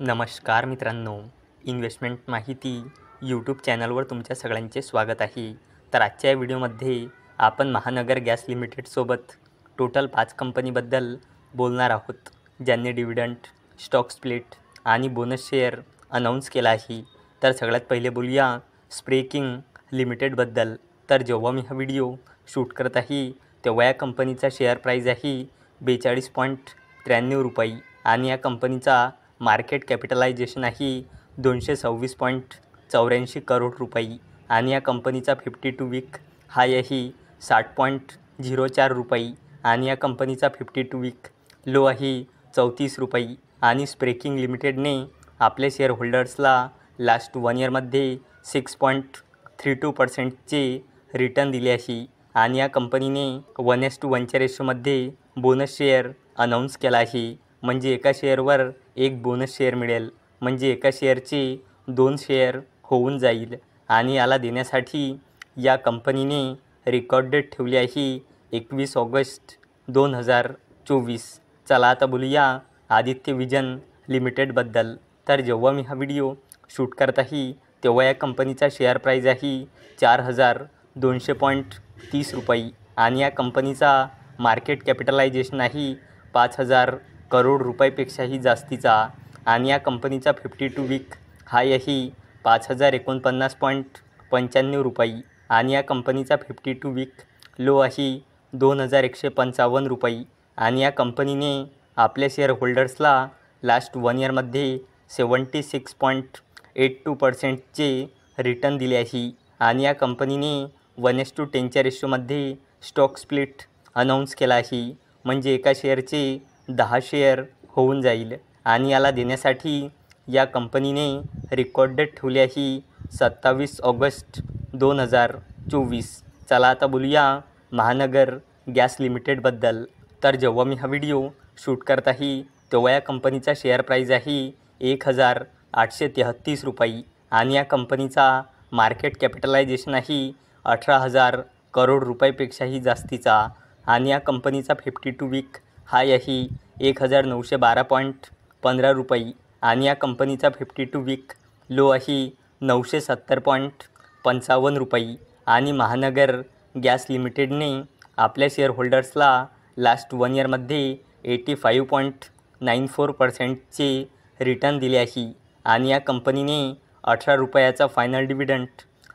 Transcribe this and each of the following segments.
नमस्कार मित्रांनो, इन्व्हेस्टमेंट माहिती यूट्यूब चॅनलवर तुमच्या सगळ्यांचे स्वागत आहे. तर आजच्या व्हिडिओमध्ये आपण महानगर गॅस लिमिटेडसोबत टोटल 5 कंपनीबद्दल बोलणार आहोत, ज्यांनी डिव्हिडंड, स्टॉक स्प्लिट आणि बोनस शेअर अनाऊन्स केला आहे. तर सगळ्यात पहिले बोलूया स्प्रेकिंग लिमिटेडबद्दल. तर जेव्हा मी हा व्हिडिओ शूट करत आहे तेव्हा या कंपनीचा शेअर प्राईज आहे 42.93 रुपये आणि या कंपनीचा मार्केट कॅपिटलायझेशन आहे 226.84 करोड रुपये आणि या कंपनीचा 52 वीक हाय आहे 60.04 रुपये आणि या कंपनीचा 52 वीक लो आहे 34 रुपये. आणि स्प्रेकिंग लिमिटेडने आपल्या शेअर होल्डर्सला लास्ट 1 इयरमध्ये 6.32%चे रिटर्न दिले आहे आणि या कंपनीने 1:1च्या रेशोमध्ये बोनस शेअर अनाऊन्स केला आहे. म्हणजे एका शेअरवर एक बोनस शेअर मिळेल, म्हणजे एका शेअरचे 2 शेअर होऊन जाईल आणि याला देण्यासाठी या कंपनीने रेकॉर्ड डेट ठेवली आहे 21 ऑगस्ट 2024. चला आता बोलूया आदित्य विजन लिमिटेडबद्दल. तर जेव्हा मी हा व्हिडिओ शूट करत आहे तेव्हा या कंपनीचा शेअर प्राईज आहे 4200.30 रुपये आणि या कंपनीचा मार्केट कॅपिटलायझेशन आहे 5000 करोड रुपयापेक्षाही जास्तीचा आणि या कंपनीचा 52 वीक हाय आहे 5049.95 रुपये आणि या कंपनीचा 52 वीक लो आहे 2155 रुपये आणि या कंपनीने आपल्या शेअर होल्डर्सला लास्ट 1 इयरमध्ये 76.82%चे रिटर्न दिले आहे आणि या कंपनीने 1:10च्या रेशोमध्ये स्टॉक स्प्लिट अनाऊन्स केला आहे. म्हणजे एका शेअरचे 10 शेअर होऊन जाईल आणि याला देण्यासाठी या कंपनीने रेकॉर्ड डेट ठेवली आहे 27 ऑगस्ट 2024. चला आता बोलूया महानगर गॅस लिमिटेडबद्दल. तर जेव्हा मी हा व्हिडिओ शूट करत आहे तेव्हा या कंपनीचा शेअर प्राईज आहे 1833 रुपये आणि या कंपनीचा मार्केट कॅपिटलायझेशन आहे 18,000 करोड रुपयापेक्षाही जास्तीचा आणि या कंपनीचा 52 वीक हाय आहे 1912.15 रुपये आणि या कंपनीचा 52 वीक लो आहे 970.55 रुपये आणि महानगर गॅस लिमिटेडने आपल्या शेअर होल्डर्सला लास्ट 1 इयरमध्ये 85.94%चे रिटर्न दिले आहे आणि या कंपनीने 18 रुपयाचा फायनल डिव्हिडंड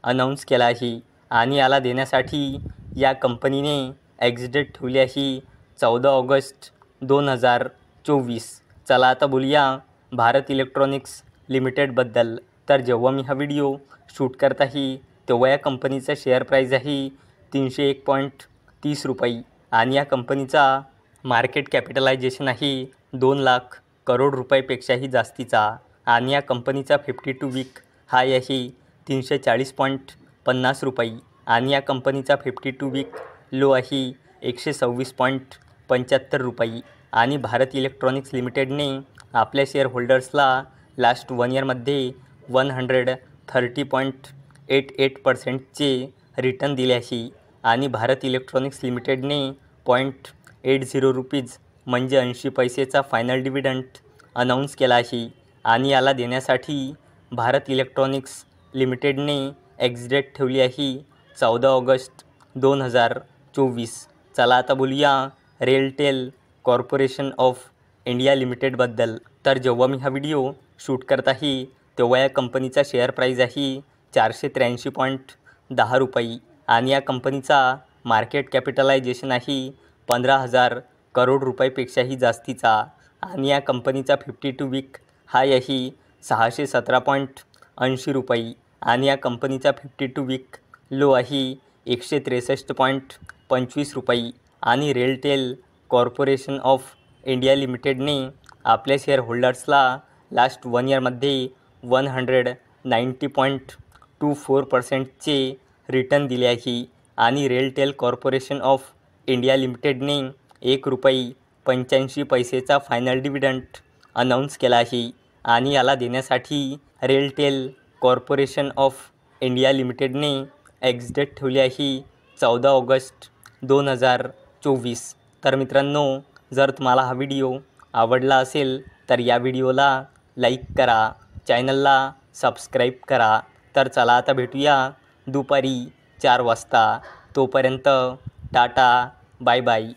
अनाऊन्स केला आहे आणि याला देण्यासाठी या कंपनीने एक्झिट ठेवली आहे 14 ऑगस्ट 2024. चला आता बोलूया भारत इलेक्ट्रॉनिक्स लिमिटेडबद्दल. तर जेव्हा मी हा व्हिडिओ शूट करत आहे तेव्हा या कंपनीचा शेअर प्राईज आहे 301.30 रुपये आणि या कंपनीचा मार्केट कॅपिटलायझेशन आहे 2 लाख करोड रुपयापेक्षाही जास्तीचा आणि या कंपनीचा 52 वीक हाय आहे 340.50 रुपये आणि या कंपनीचा 52 वीक लो आहे 126.75 रुपये आणि भारत इलेक्ट्रॉनिक्स लिमिटेडने आपल्या शेअर होल्डर्सला लास्ट 1 इयरमध्ये 130.88%चे रिटर्न दिले आहे आणि भारत इलेक्ट्रॉनिक्स लिमिटेडने 0.80 रुपीज म्हणजे 80 पैसेचा फायनल डिव्हिडंड अनाऊन्स केला आहे आणि याला देण्यासाठी भारत इलेक्ट्रॉनिक्स लिमिटेडने एक्झिट ठेवली आहे 14 ऑगस्ट 2024. चला आता बोलूया रेलटेल कॉर्पोरेशन ऑफ इंडिया लिमिटेडबद्दल. तर जेव्हा मी हा व्हिडिओ शूट करत आहे तेव्हा या कंपनीचा शेअर प्राईज आहे 483.10 रुपये आणि या कंपनीचा मार्केट कॅपिटलायझेशन आहे 15,000 करोड रुपयापेक्षाही जास्तीचा आणि या कंपनीचा 52 वीक हाय आहे 617.80 रुपये आणि या कंपनीचा 52 वीक लो आहे 163.25 रुपये आणि रेलटेल कॉर्पोरेशन ऑफ इंडिया लिमिटेडने आपल्या शेअर होल्डर्सला लास्ट 1 इयरमध्ये 190.24%चे रिटर्न दिले आहे आणि रेलटेल कॉर्पोरेशन ऑफ इंडिया लिमिटेडने 1 रुपये 85 पैसेचा फायनल डिव्हिडंड अनाऊन्स केला आहे आणि याला देण्यासाठी रेलटेल कॉर्पोरेशन ऑफ इंडिया लिमिटेडने एक्झिट ठेवली आहे 14 ऑगस्ट 2024. तर मित्रांनो, जर तुम्हाला हा व्हिडिओ आवडला असेल तर या व्हिडिओला लाईक करा, चॅनलला सबस्क्राईब करा. तर चला आता भेटूया दुपारी 4 वाजता. तोपर्यंत टाटा, बाय बाय.